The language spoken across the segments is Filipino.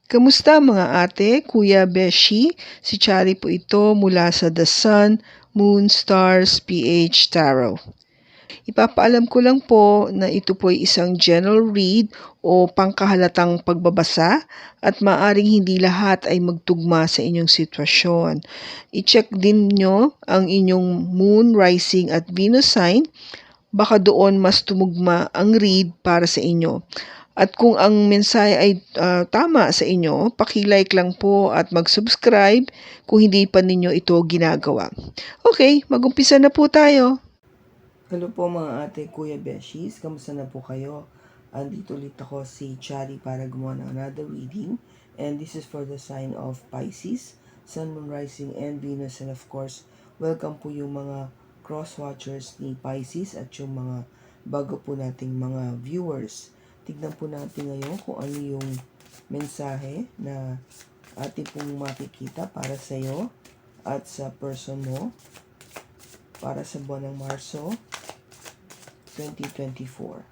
Kamusta mga ate, kuya, beshi? Si Chari po ito mula sa The Sun, Moon, Stars, PH Tarot. Ipapaalam ko lang po na ito po ay isang general read o pangkahalatang pagbabasa at maaring hindi lahat ay magtugma sa inyong sitwasyon. I-check din nyo ang inyong Moon, Rising at Venus sign. Baka doon mas tumugma ang read para sa inyo. At kung ang mensahe ay tama sa inyo, paki-like lang po at mag-subscribe kung hindi pa ninyo ito ginagawa. Okay, mag-umpisa na po tayo. Hello po mga ate, kuya, beshies. Kamusta na po kayo? Andito ulit ako si Chari para gumawa ng another reading. And this is for the sign of Pisces, Sun, Moon, Rising, and Venus. And of course, welcome po yung mga cross-watchers ni Pisces at yung mga bago po nating mga viewers. Tignan po natin ngayon kung ano yung mensahe na ating pong makikita para sa iyo at sa person mo para sa buwan ng Marso 2024.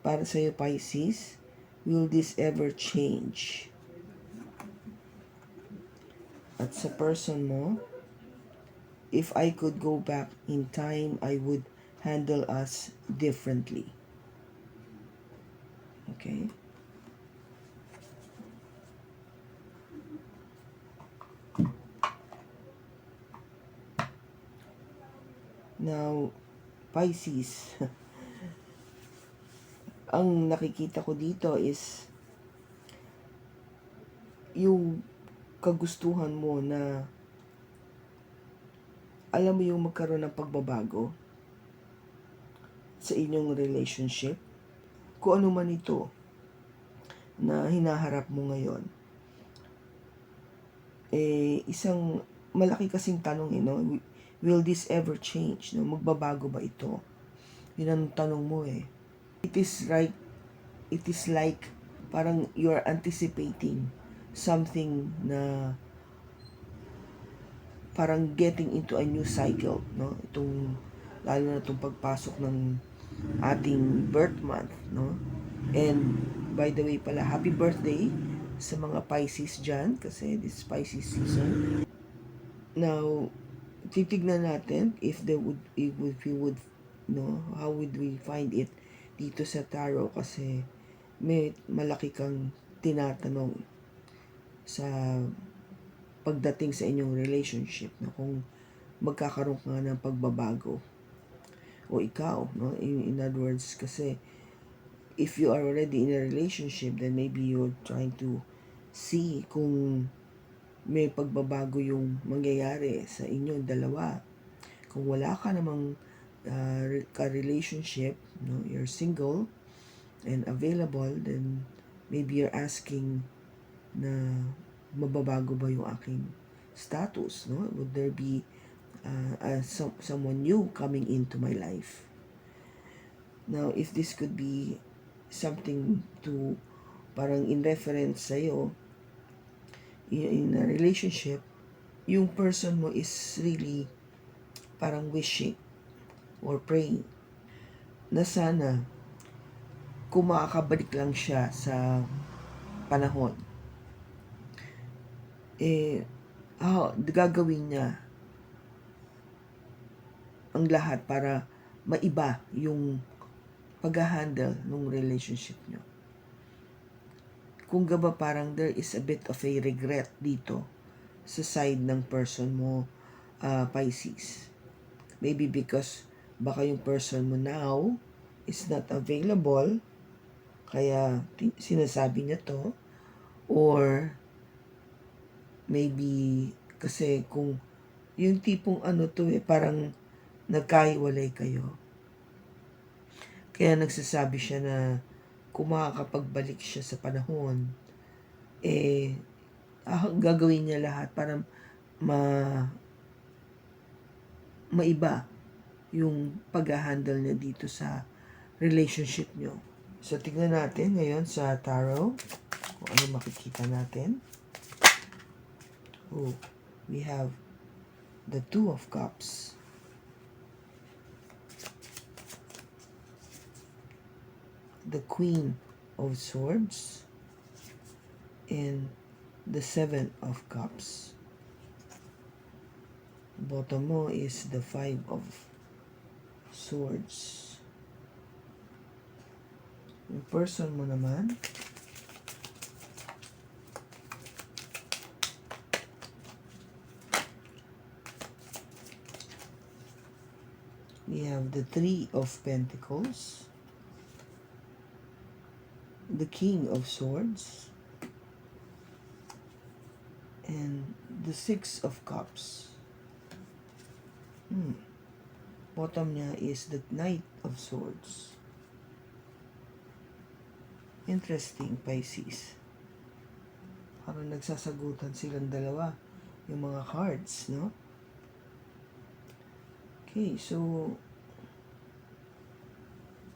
Para sa iyo, Pisces, will this ever change? At sa person mo, if I could go back in time, I would handle us differently. Okay? Now, Pisces, ang nakikita ko dito is yung kagustuhan mo na alam mo yung magkaroon ng pagbabago sa inyong relationship. Kung ano man ito na hinaharap mo ngayon, isang malaki kasing tanong, will this ever change? No? Magbabago ba ito? Yun ang tanong mo It is like parang you're anticipating something na parang getting into a new cycle, no? Lalo na itong pagpasok ng ating birth month, no? And by the way pala, happy birthday sa mga Pisces dyan kasi this Pisces season. Now, titignan natin if we would, how would we find it dito sa tarot kasi may malaki kang tinatanong sa pagdating sa inyong relationship na kung magkakaroon ka ng pagbabago o ikaw, no? In other words, kasi if you are already in a relationship, then maybe you're trying to see kung may pagbabago yung mangyayari sa inyong dalawa. Kung wala ka namang ka-relationship, no, you're single and available, then maybe you're asking na mababago ba yung aking status, no? Would there be someone new coming into my life? Now, if this could be something to parang in reference sa'yo in a relationship, yung person mo is really parang wishing or praying na sana kung makakabalik lang siya sa panahon, gagawin niya ang lahat para maiba yung pag-handle ng relationship nyo. Kung gaba parang there is a bit of a regret dito sa side ng person mo, Pisces. Maybe because baka yung person mo now is not available, kaya sinasabi niya to, or maybe kasi kung yung tipong parang nagkahiwalay kayo, kaya nagsasabi siya na kung makakapagbalik siya sa panahon, gagawin niya lahat para maiba yung pag-handle niya dito sa relationship nyo. So, tignan natin ngayon sa tarot kung ano makikita natin. we have the Two of Cups, the Queen of Swords, and the Seven of Cups. Bottom mo is the Five of Swords. Yung person mo naman, we have the Three of Pentacles, the King of Swords, and the Six of Cups. Bottom niya is the Knight of Swords. Interesting, Pisces. Parang nagsasagutan silang dalawa, yung mga cards, no? Okay, so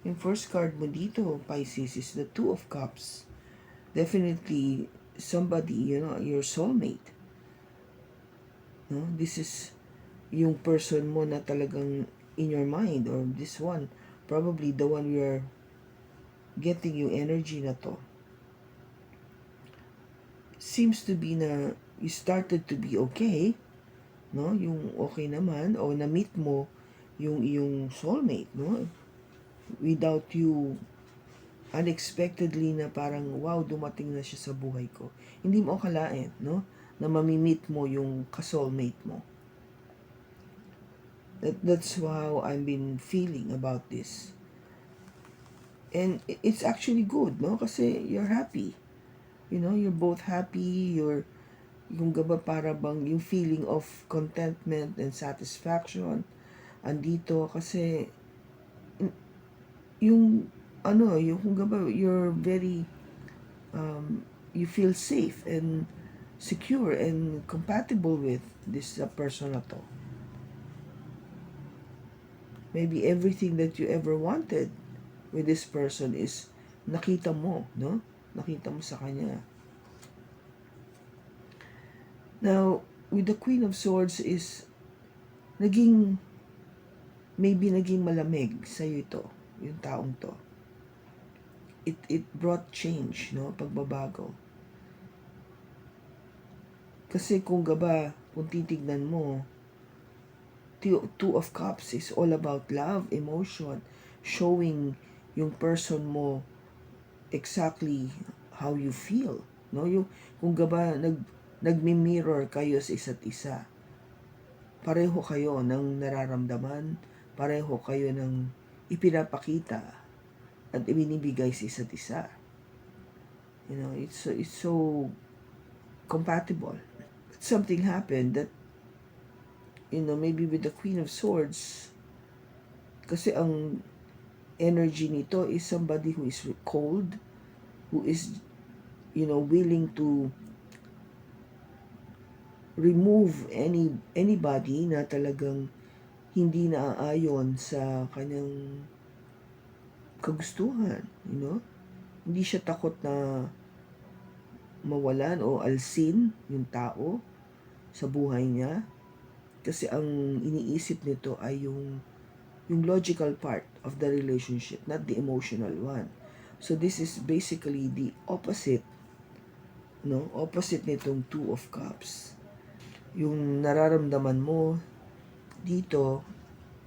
yung first card mo dito, Pisces, is the Two of Cups. Definitely somebody, your soulmate. No? This is yung person mo na talagang in your mind, or this one, probably the one you're getting yung energy na to. Seems to be na you started to be okay, no? Yung okay naman, o na-meet mo yung iyong soulmate, no? Without you unexpectedly na parang, wow, dumating na siya sa buhay ko. Hindi mo akalain, no? Na mamimit mo yung ka-soulmate mo. That's how I've been feeling about this. And it's actually good, no? Kasi you're happy. You're both happy, yung gaba para bang yung feeling of contentment and satisfaction andito kasi yung kung gaba you're very you feel safe and secure and compatible with this person na to. Maybe everything that you ever wanted with this person is nakita mo, no? Nakita mo sa kanya. Now, with the Queen of Swords is maybe naging malamig sa'yo ito, yung taong to. It brought change, no? Pagbabago. Kasi kung titignan mo, Two of Cups is all about love, emotion, showing yung person mo exactly how you feel, no? Yung kung nagmi-mirror kayo sa isa't isa. Pareho kayo ng nararamdaman, pareho kayo ng ipinapakita at ibinibigay sa isa't isa. It's so compatible. But something happened that maybe with the Queen of Swords, kasi ang energy nito is somebody who is cold, who is, willing to remove anybody na talagang hindi naaayon sa kanyang kagustuhan, Hindi siya takot na mawalan o alsin yung tao sa buhay niya. Kasi ang iniisip nito ay yung logical part of the relationship, not the emotional one. So this is basically the opposite, opposite nitong Two of Cups. Yung nararamdaman mo dito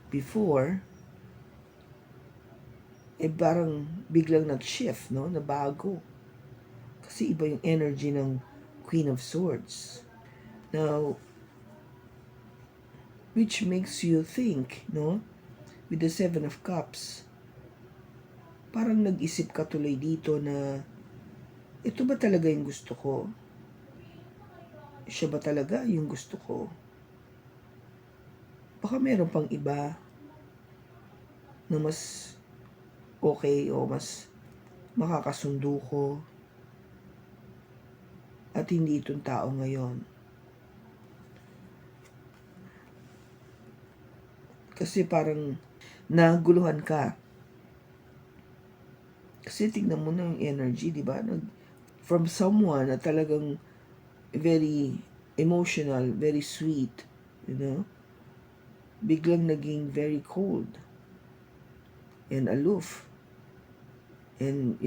before, parang biglang nag-shift, nabago. Kasi iba yung energy ng Queen of Swords. Now, which makes you think, with the Seven of Cups, parang nag-isip ka tuloy dito na, ito ba talaga yung gusto ko? Siya ba talaga yung gusto ko? Baka meron pang iba na mas okay o mas makakasundo ko at hindi itong tao ngayon. Kasi parang naguluhan ka. Kasi tignan mo na yung energy, di ba? From someone na talagang very emotional, very sweet, you know, biglang naging very cold and aloof and,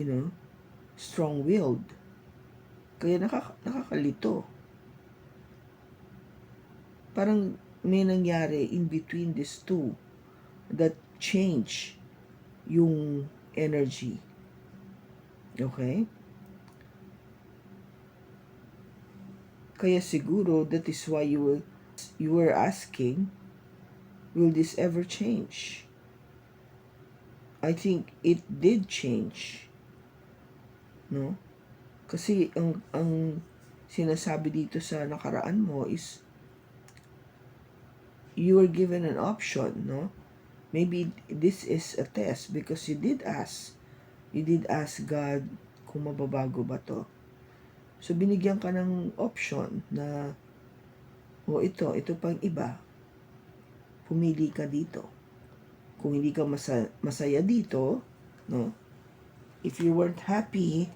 strong-willed. Kaya nakakalito. Parang may nangyari in between these two that change yung energy. Okay? Kaya siguro that is why you were asking, will this ever change? I think it did change. No? Kasi ang sinasabi dito sa nakaraan mo is you were given an option, no? Maybe this is a test because you did ask. You did ask God kung mababago ba to. So binigyan ka ng option na ito pang iba. Pumili ka dito. Kung hindi ka masaya dito, no? If you weren't happy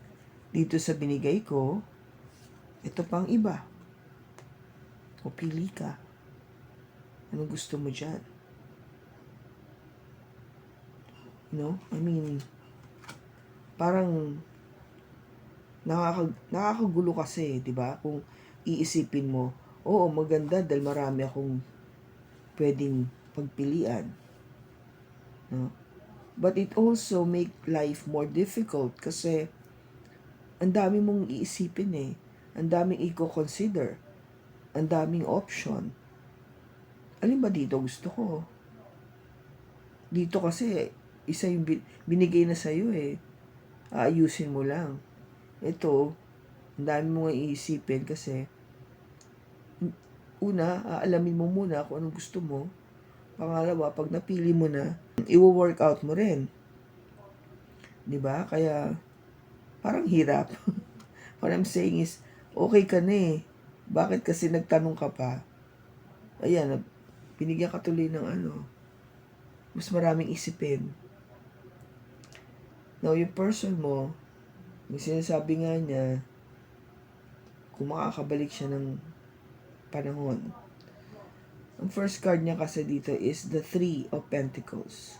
dito sa binigay ko, ito pang iba. O pili ka. Anong gusto mo dyan? I mean, parang nakakagulo kasi, di ba? Kung iisipin mo, oo, maganda dahil marami akong pwedeng pagpilian. No? But it also make life more difficult kasi ang dami mong iisipin eh. Ang daming i-consider. Ang daming option. Alin ba dito gusto ko? Dito kasi, isa yung binigay na sa'yo eh. Aayusin mo lang. Ito, ang dami mong iisipin kasi una, aalamin mo muna kung anong gusto mo. Pangalawa, pag napili mo na, i-work out mo rin. 'Di ba? Kaya parang hirap. What I'm saying is, okay ka na eh. Bakit kasi nagtanong ka pa? Ayan, binigyan ka tuloy ng mas maraming isipin. Now, yung person mo, may sinasabi nga niya, kung makakabalik siya ng panahon. Ang first card niya kasi dito is the Three of Pentacles.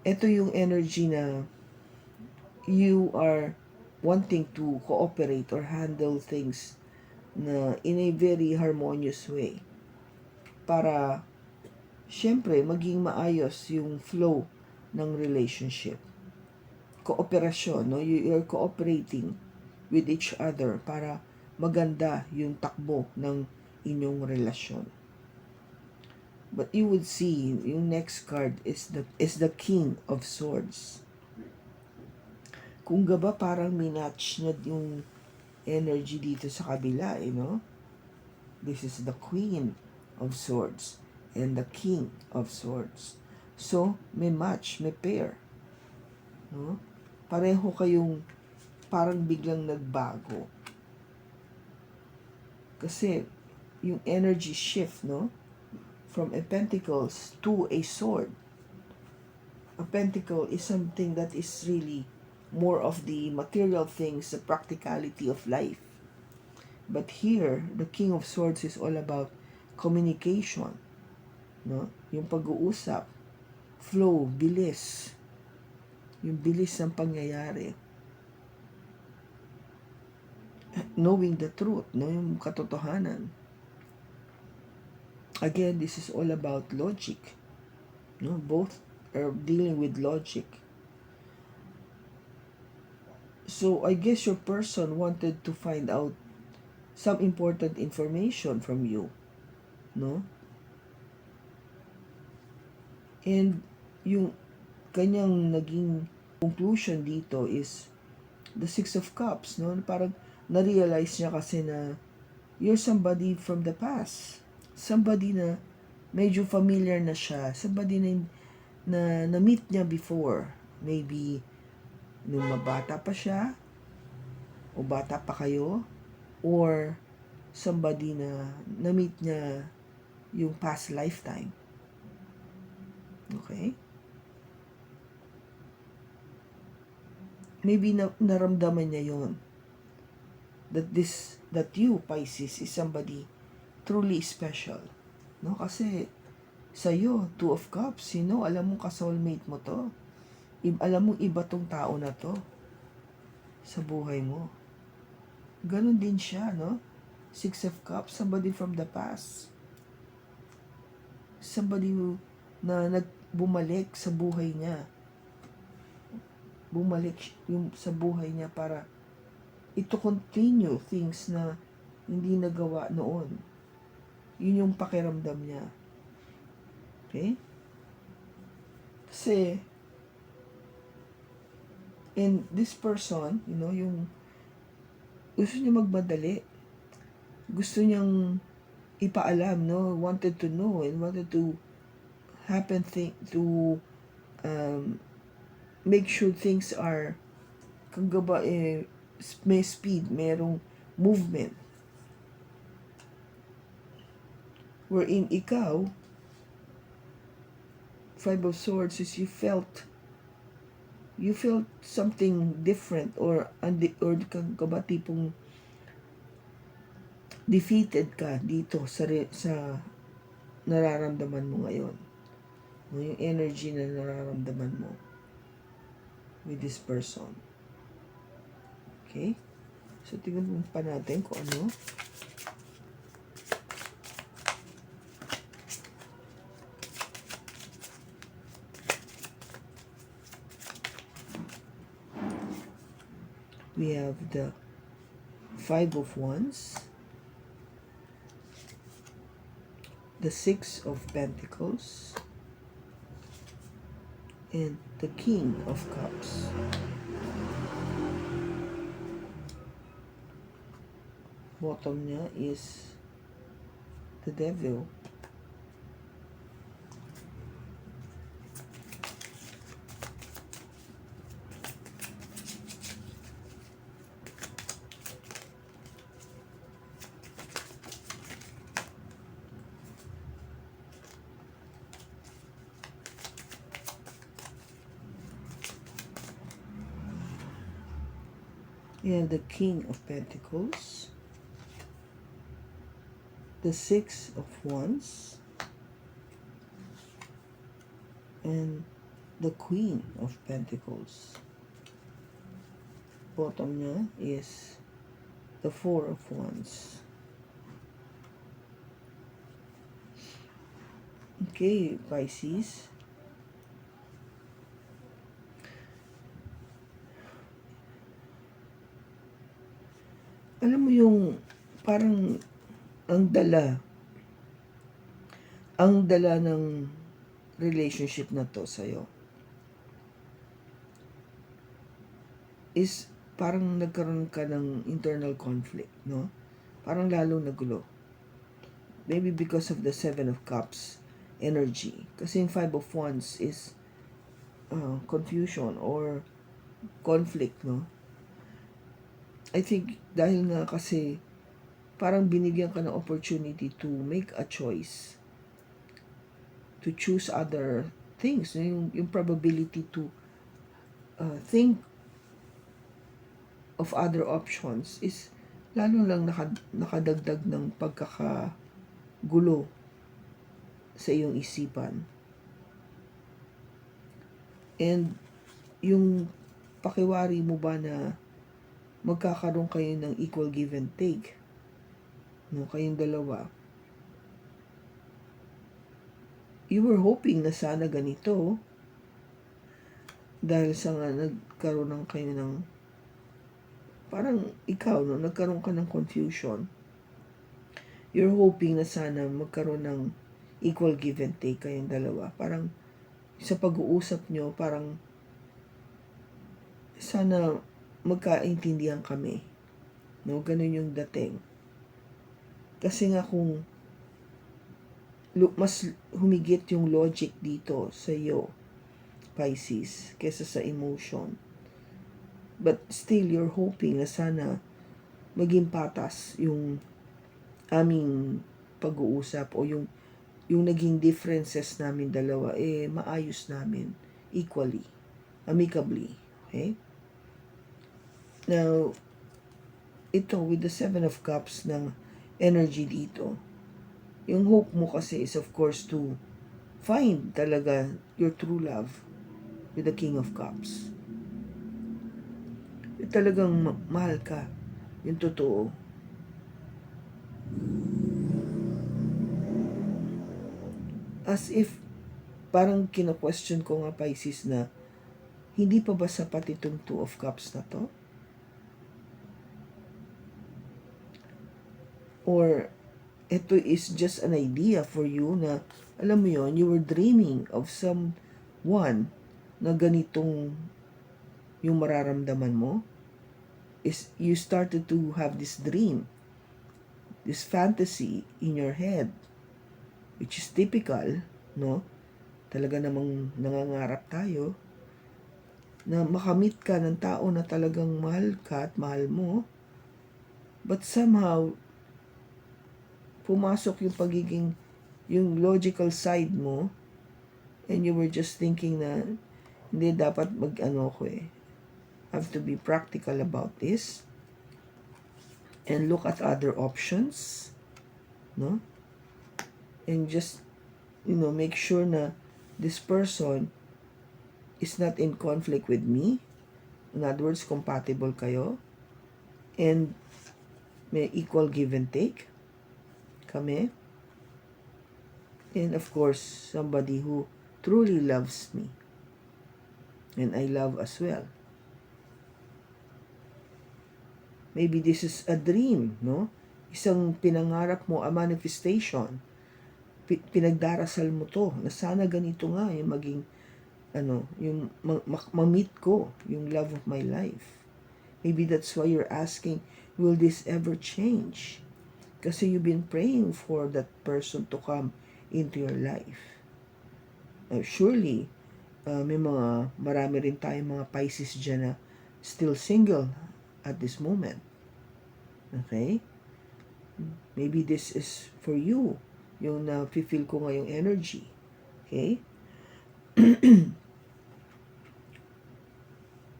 Ito yung energy na you are wanting to cooperate or handle things na in a very harmonious way para syempre maging maayos yung flow ng relationship. Kooperasyon, no? You're cooperating with each other para maganda yung takbo ng inyong relasyon. But you would see yung next card is the King of Swords. Kung gaba parang minatch niya yung energy dito sa kabila, no? This is the Queen of Swords and the King of Swords. So, may match, may pair. No? Pareho kayong parang biglang nagbago. Kasi, yung energy shift, no? From a pentacles to a sword. A pentacle is something that is really more of the material things, the practicality of life. But here, the King of Swords is all about communication, no? Yung pag-uusap, flow, bilis. Yung bilis ng pangyayari. Knowing the truth, no? Yung katotohanan. Again, this is all about logic. No? Both are dealing with logic. So, I guess your person wanted to find out some important information from you, no? And yung kanyang naging conclusion dito is the Six of Cups, no? Parang na-realize niya kasi na you're somebody from the past. Somebody na medyo familiar na siya. Somebody na na-meet niya before. Maybe nung mabata pa siya o bata pa kayo, or somebody na na-meet niya yung past lifetime. Okay? Maybe naramdaman niya yon. that you, Pisces, is somebody truly special. No? Kasi sa'yo, Two of Cups, alam mo ka-soulmate mo to. Alam mo iba tong tao na to sa buhay mo. Ganon din siya, no? Six of Cups, somebody from the past. Somebody na bumalik sa buhay niya. Bumalik yung sa buhay niya para ito continue things na hindi nagawa noon. Yun yung pakiramdam niya. Okay? Kasi, and this person, yung gusto niya magmadali. Gusto niyang ipaalam, no? Wanted to know and wanted to make sure things are may speed, merong movement. Wherein ikaw, Five of Swords, is you felt something different or kang ba tipong defeated ka dito sa nararamdaman mo ngayon. Yung energy na nararamdaman mo with this person. Okay? So, tingnan pa natin kung ano. We have the Five of Wands, the Six of Pentacles, and the King of Cups. Bottom niya is the Devil. We have the King of Pentacles, the Six of Wands, and the Queen of Pentacles. Bottom niya is the Four of Wands. Okay, Pisces. Alam mo yung parang ang dala ng relationship na to sa'yo is parang nagkaroon ka ng internal conflict, no? Parang lalong nagulo. Maybe because of the Seven of Cups energy. Kasi yung Five of Wands is confusion or conflict, no? I think dahil nga kasi parang binigyan ka ng opportunity to make a choice, to choose other things, yung probability to think of other options is lalo lang nakadagdag ng pagkakagulo sa iyong isipan. And yung pakiwari mo ba na magkakaroon kayo ng equal give and take, no, kayong dalawa. You were hoping na sana ganito dahil sa nga nagkaroon ng kayo ng parang ikaw, no, nagkaroon ka ng confusion. You're hoping na sana magkaroon ng equal give and take kayong dalawa. Parang sa pag-uusap nyo, parang sana magkaintindihan kami. No, ganun yung dating. Kasi nga kung mas humigit yung logic dito sa iyo, Pisces, kesa sa emotion. But still, you're hoping na sana maging patas yung aming pag-uusap o yung naging differences namin dalawa, maayos namin equally, amicably. Okay? Now, ito with the Seven of Cups ng energy dito, yung hope mo kasi is of course to find talaga your true love with the King of Cups. Yung talagang mahal ka, yung totoo. As if, parang kina-question ko nga Pisces na, hindi pa ba sapat itong Two of Cups na to? Or, ito is just an idea for you na, alam mo yon, you were dreaming of someone na ganitong yung mararamdaman mo. Is you started to have this dream, this fantasy in your head, which is typical, no? Talaga namang nangangarap tayo na makamit ka ng tao na talagang mahal ka at mahal mo, but somehow pumasok yung pagiging, yung logical side mo, and you were just thinking na hindi dapat have to be practical about this and look at other options, no? And just make sure na this person is not in conflict with me. In other words, compatible kayo and may equal give and take kami. And of course, somebody who truly loves me and I love as well. Maybe this is a dream, no? Isang pinangarap mo, a manifestation. Pinagdarasal mo to na sana ganito nga yung maging yung ma-meet ko yung love of my life. Maybe that's why you're asking, will this ever change? Kasi you've been praying for that person to come into your life. Surely, marami rin tayong mga Pisces dyan na still single at this moment. Okay? Maybe this is for you, yung na-feel ko ngayong energy. Okay?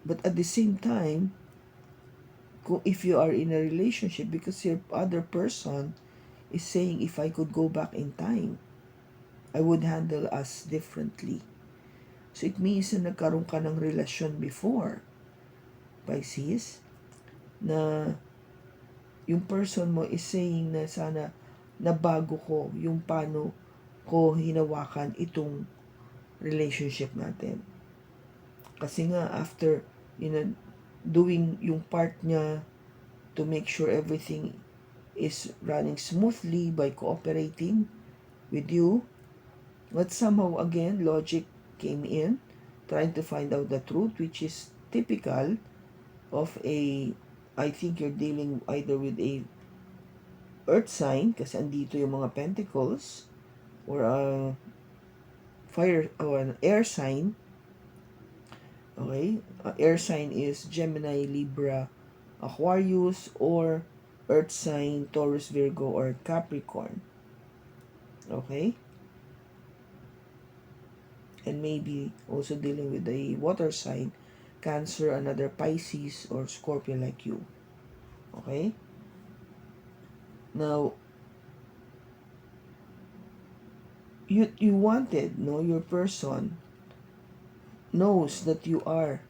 But at the same time, if you are in a relationship, because your other person is saying, if I could go back in time, I would handle us differently. So it means na nagkaroon ka ng relasyon before, Pisces, na yung person mo is saying na sana nabago ko yung paano ko hinawakan itong relationship natin. Kasi nga after doing yung part niya to make sure everything is running smoothly by cooperating with you, but somehow again logic came in, trying to find out the truth, which is typical of I think you're dealing either with a earth sign, kasi andito yung mga pentacles, or a fire or an air sign. Okay? Air sign is Gemini, Libra, Aquarius, or earth sign Taurus, Virgo, or Capricorn. Okay? And maybe also dealing with a water sign, Cancer, another Pisces, or Scorpio like you. Okay? Now, you wanted, your person knows that you are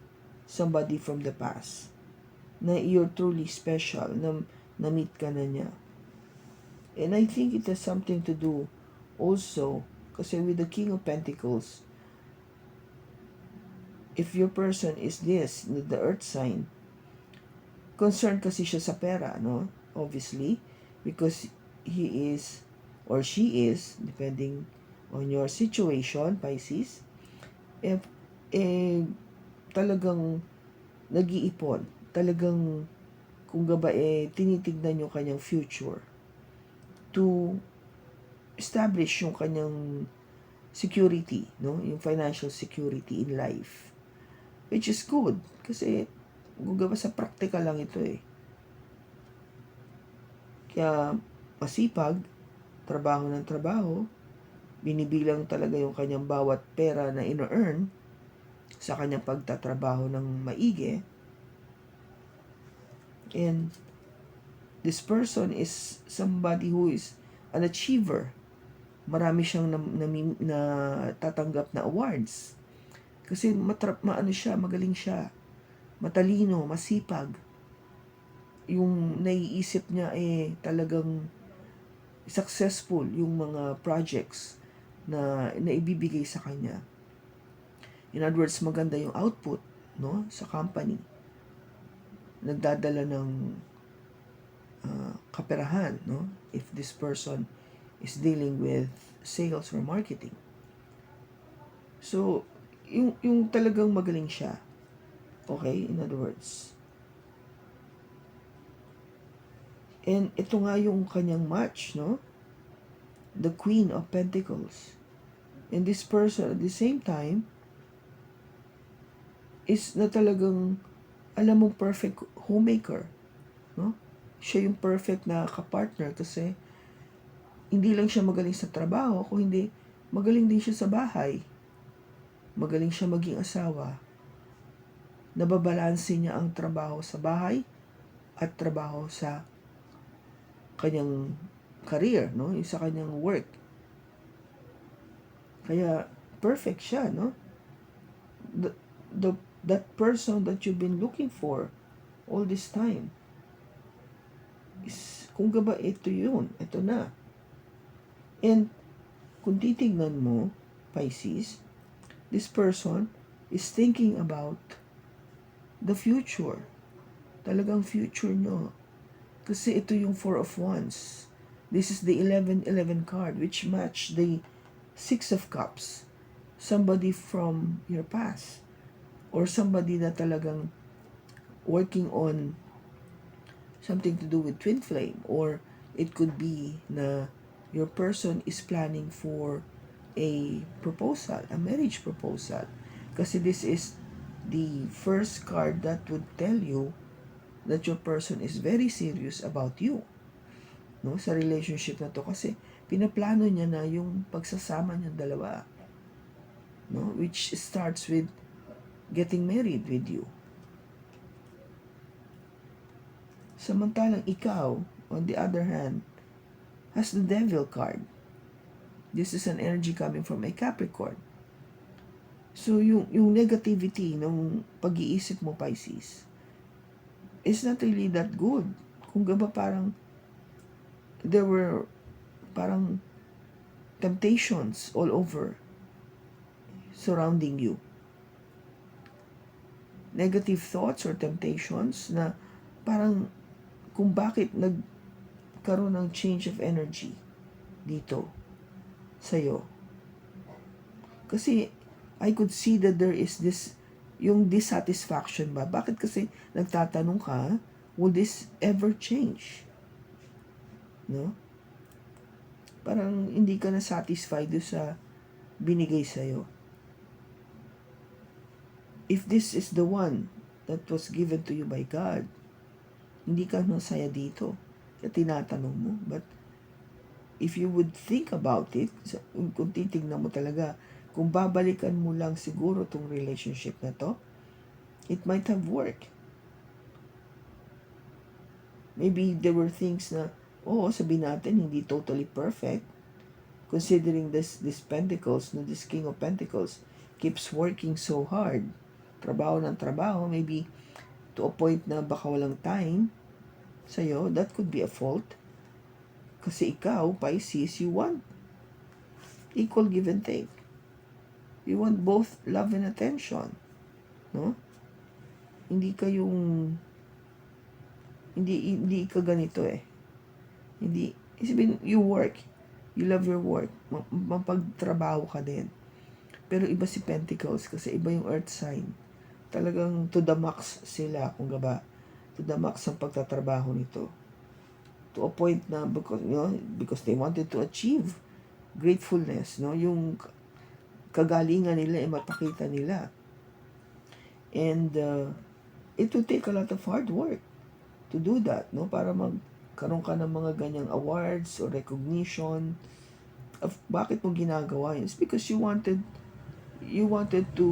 somebody from the past, na you're truly special, na meet ka na niya. And I think it has something to do also, kasi with the King of Pentacles, if your person is this, the earth sign, concerned kasi siya sa pera, no? Obviously, because he is, or she is, depending on your situation, Pisces, talagang nag-iipon. Talagang, tinitignan yung kanyang future to establish yung kanyang security, no? Yung financial security in life. Which is good. Kasi, sa practical lang ito eh. Kaya, masipag, trabaho ng trabaho, binibilang talaga yung kanyang bawat pera na ino-earn sa kanyang pagtatrabaho ng maigi. And This person is somebody who is an achiever. Marami siyang na tatanggap na awards. Kasi maano siya, magaling siya. Matalino, masipag. Yung naiisip niya talagang successful yung mga projects na naibibigay sa kanya. In other words, maganda yung output, no, sa company. Nagdadala ng kaperahan, no, if this person is dealing with sales or marketing. So, yung talagang magaling siya. Okay, in other words. And ito nga yung kanyang match, no? The Queen of Pentacles. And this person at the same time is na talagang alam mong perfect homemaker, no? Siya yung perfect na kapartner kasi hindi lang siya magaling sa trabaho, kung hindi magaling din siya sa bahay. Magaling siya maging asawa. Nababalanse niya ang trabaho sa bahay at trabaho sa kanyang career, no? Yung sa kanyang work. Kaya perfect siya, no? That person that you've been looking for all this time is, kung ba ito yun, ito na. And kung titignan mo, Pisces, this person is thinking about the future. Talagang future nyo. Kasi ito yung Four of Wands. This is the 11-11 card which match the Six of Cups. Somebody from your past. Or somebody na talagang working on something to do with twin flame. Or it could be na your person is planning for a proposal, a marriage proposal. Kasi this is the first card that would tell you that your person is very serious about you, no, sa relationship na to, kasi pinaplano niya na yung pagsasama niyo dalawa, no, which starts with getting married with you. Samantalang ikaw, on the other hand, has the Devil card. This is an energy coming from a Capricorn. So yung negativity ng pag-iisip mo, Pisces, is not really that good. Kung ba parang there were parang temptations all over surrounding you. Negative thoughts or temptations na parang kung bakit nagkaroon ng change of energy dito sa'yo. Kasi I could see that there is this, yung dissatisfaction ba? Bakit kasi nagtatanong ka, will this ever change? No? Parang hindi ka na satisfied sa binigay sa'yo. If this is the one that was given to you by God, hindi ka masaya dito. Kaya tinatanong mo. But if you would think about it, kung titignan mo talaga, kung babalikan mo lang siguro tong relationship na to, it might have worked. Maybe there were things na, sabihin natin, hindi totally perfect. Considering this Pentacles, no, this King of Pentacles, keeps working so hard. Trabaho ng trabaho, maybe to a point na baka walang time sa'yo, that could be a fault. Kasi ikaw, Pisces, you want equal give and take. You want both love and attention. No? Hindi ka ganito eh. Hindi, isipin, you work. You love your work. Mapagtrabaho ka din. Pero iba si Pentacles kasi iba yung earth sign. Talagang to the max sila, kung ba, to the max ang pagtatrabaho nito. To a point na because they wanted to achieve gratefulness, no? Yung kagalingan nila mapakita nila. And it will take a lot of hard work to do that, no? Para magkaroon ka ng mga ganyang awards or recognition. Bakit mo ginagawa yun? It's because you wanted to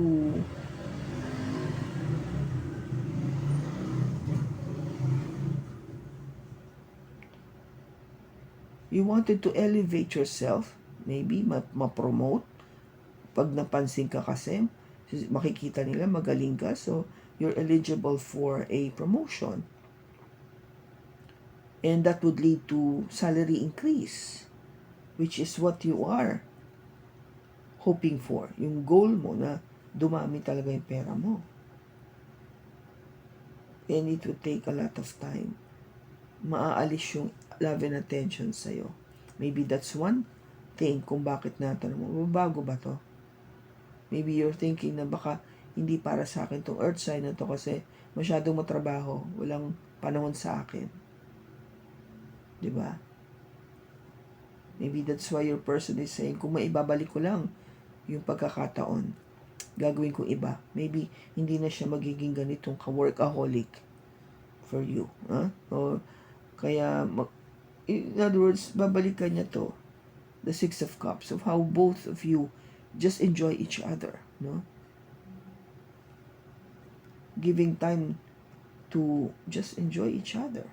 You wanted to elevate yourself, maybe ma-promote. Pag napansin ka kasi, makikita nila magaling ka, so you're eligible for a promotion. And that would lead to salary increase, which is what you are hoping for. Yung goal mo na dumami talaga yung pera mo. And it would take a lot of time. Maaalis yung love and attention sa'yo. Maybe that's one thing kung bakit natanong mo, bago ba to? Maybe you're thinking na baka hindi para sa akin tong earth sign na to kasi masyadong matrabaho, walang panahon sa akin. Diba? Maybe that's why your person is saying, kung maibabalik ko lang yung pagkakataon, gagawin ko iba. Maybe hindi na siya magiging ganitong ka-workaholic for you. O kaya, in other words, babalikan niya to, the Six of Cups, of how both of you just enjoy each other. No? Giving time to just enjoy each other.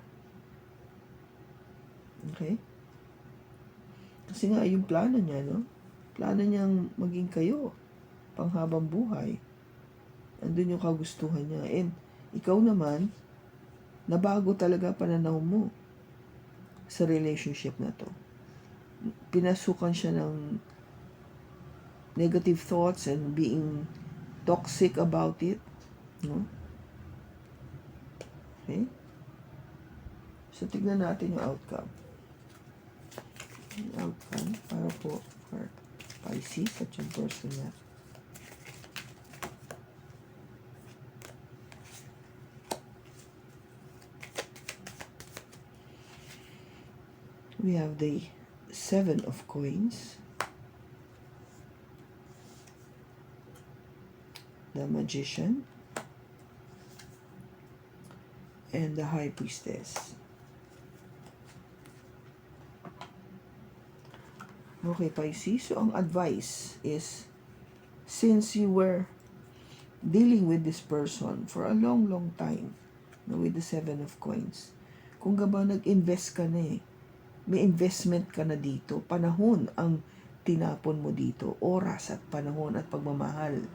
Okay? Kasi nga, yung plano niya, no? Plano niyang maging kayo panghabang buhay. Andun yung kagustuhan niya. And ikaw naman, nabago talaga pananaw mo sa relationship na to. Pinasukan siya ng negative thoughts and being toxic about it. No? Okay? So, tignan natin yung outcome. Yung outcome para po for Pisces at yung person niya. We have the Seven of Coins, the Magician, and the High Priestess. Okay, Pisces. So, ang advice is, since you were dealing with this person for a long, long time, no, with the Seven of Coins, kung gaba nag-invest ka na may investment ka na dito, panahon ang tinapon mo dito, oras at panahon at pagmamahal,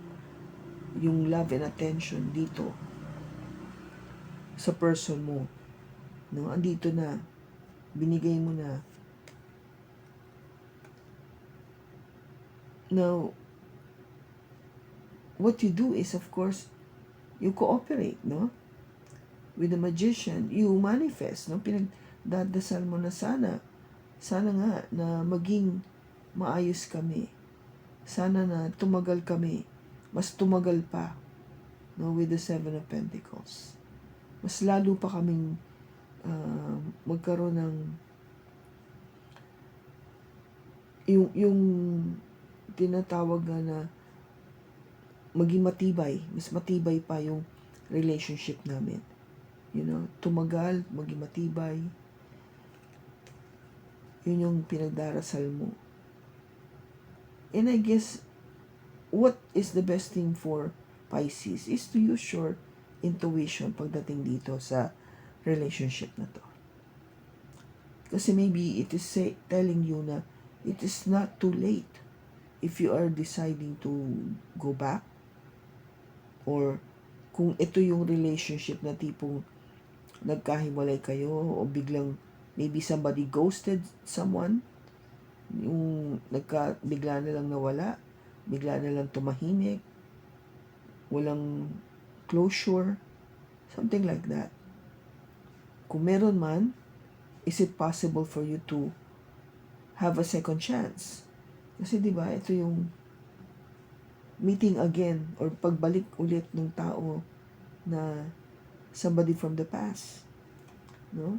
yung love and attention dito sa person mo, no, andito na, binigay mo na. Now, what you do is, of course, you cooperate, no? With the Magician, you manifest, no? Pinagdadasal mo na sana nga na maging maayos kami. Sana na tumagal kami. Mas tumagal pa, no? With the Seven of Pentacles. Mas lalo pa kaming magkaroon ng yung tinatawag na maging matibay, mas matibay pa yung relationship namin. You know, tumagal, maging matibay. Yun yung pinagdarasal mo. And I guess, what is the best thing for Pisces is to use your intuition pagdating dito sa relationship na to. Kasi maybe it is telling you na it is not too late if you are deciding to go back, or kung ito yung relationship na tipong nagkahiwalay kayo o biglang maybe somebody ghosted someone, yung bigla na lang nawala, bigla na lang tumahimik, walang closure, something like that. Kung meron man, is it possible for you to have a second chance? Kasi diba, ito yung meeting again or pagbalik ulit ng tao na somebody from the past. No?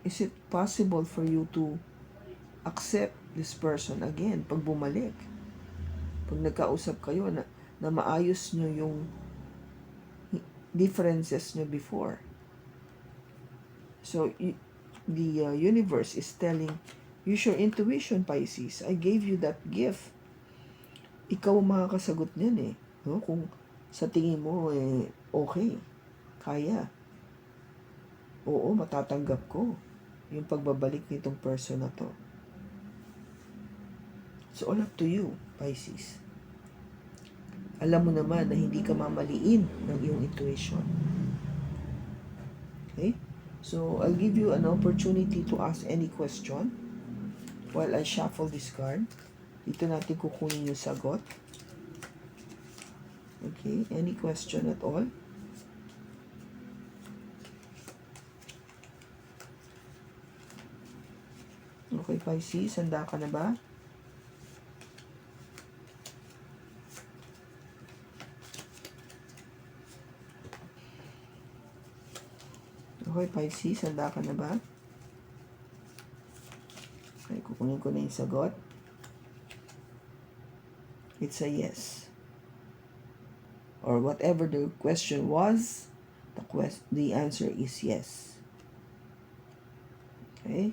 Is it possible for you to accept this person again pag bumalik? Pag nagkausap kayo na maayos nyo yung differences nyo before. So, the universe is telling, use your intuition, Pisces. I gave you that gift. Ikaw ang makakasagot niyan no? Kung sa tingin mo okay, kaya, oo, matatanggap ko. yung pagbabalik nitong person na to. It's all up to you, Pisces. Alam mo naman na hindi ka mamaliin ng iyong intuition. Okay? So, I'll give you an opportunity to ask any question while I shuffle this card. Dito natin kukunin yung sagot. Okay? Any question at all? Okay, Pisces, handa ka na ba? Okay, Pisces, handa ka na ba? Okay, kukunin ko na yung sagot. It's a yes. Or whatever the question was, the answer is yes. Okay?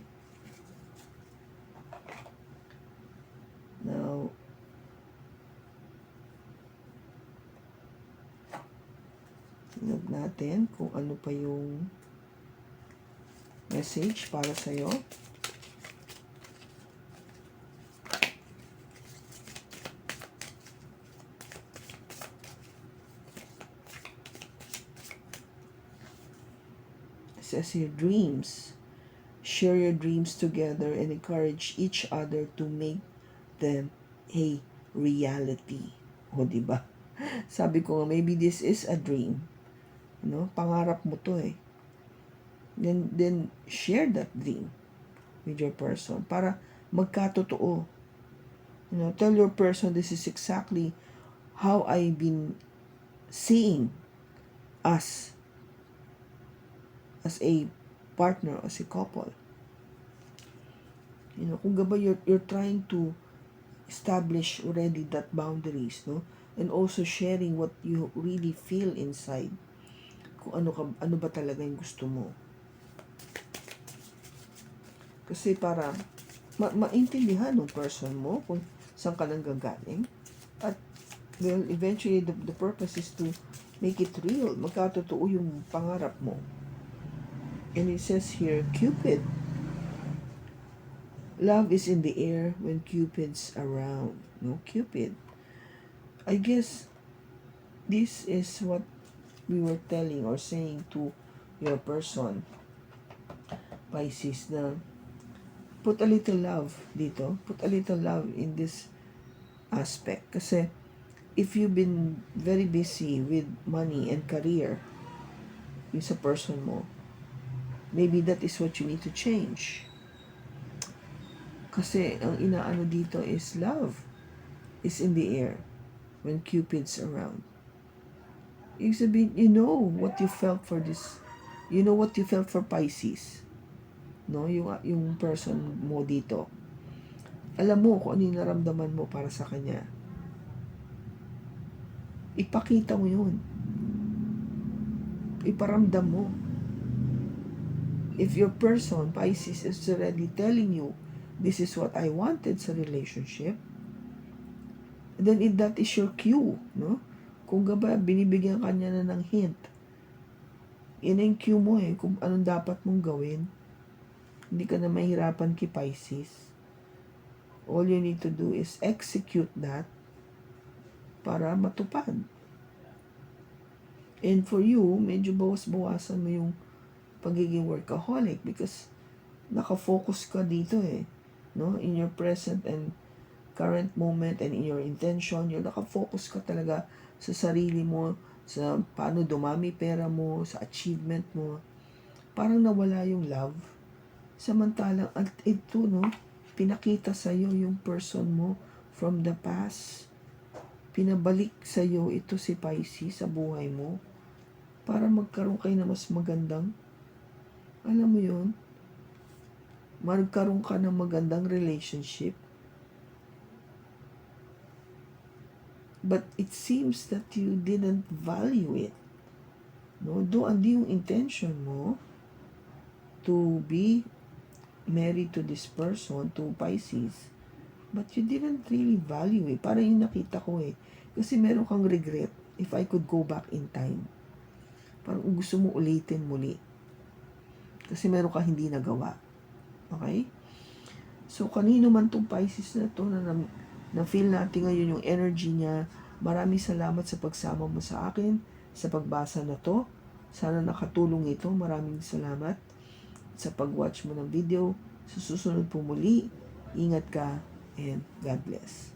Now, tingnan natin kung ano pa yung message para sa'yo. It says here, dreams. Share your dreams together and encourage each other to make them a reality. O, diba? Sabi ko nga, maybe this is a dream. No? Pangarap mo to eh. Then share that dream with your person para magkatotoo. Tell your person, this is exactly how I've been seeing us as a partner, as a couple. Kung gabay you're trying to establish already that boundaries, no? And also sharing what you really feel inside. Kung ano ba talaga yung gusto mo. Kasi para maintindihan ng person mo kung saan ka nang gagaling. At well, eventually the purpose is to make it real. Magkatotoo yung pangarap mo. And it says here, Cupid. Love is in the air when Cupid's around. No, Cupid. I guess this is what we were telling or saying to your person, Pisces, na put a little love dito. Put a little love in this aspect. Kasi if you've been very busy with money and career, yung sa person mo, maybe that is what you need to change. Kasi ang inaano dito is love is in the air when Cupid's around. Ibig sabihin, you know what you felt for this. You know what you felt for Pisces. No? Yung person mo dito. Alam mo kung ano yung naramdaman mo para sa kanya. Ipakita mo yun. Iparamdam mo. If your person, Pisces, is already telling you, this is what I wanted sa relationship, then that is your cue, no? Kung gaba, binibigyan ka niya na ng hint. Yan yung cue mo eh, kung anong dapat mong gawin. Hindi ka na mahirapan kay Pisces. All you need to do is execute that para matupad. And for you, medyo bawas-bawasan mo yung pagiging workaholic because nakafocus ka dito eh. No? In your present and current moment and in your intention, you're nakafocus ka talaga sa sarili mo, sa paano dumami pera mo, sa achievement mo. Parang nawala yung love. Samantalang at ito, no, pinakita sa'yo yung person mo from the past. Pinabalik sa'yo ito si Pisces sa buhay mo para magkaroon kayo na mas magandang, alam mo yun, magkaroon ka ng magandang relationship. But it seems that you didn't value it. No? Hindi yung intention mo to be married to this person, to Pisces. But you didn't really value it. Parang yung nakita ko eh. Kasi meron kang regret. If I could go back in time. Parang gusto mo ulitin muli. Kasi meron kang hindi nagawa. Okay? So, kanino man tong Pisces na to na feel natin ngayon yung energy niya, maraming salamat sa pagsama mo sa akin, sa pagbasa na to. Sana nakatulong ito. Maraming salamat sa pag-watch mo ng video. Sa susunod po muli, ingat ka and God bless.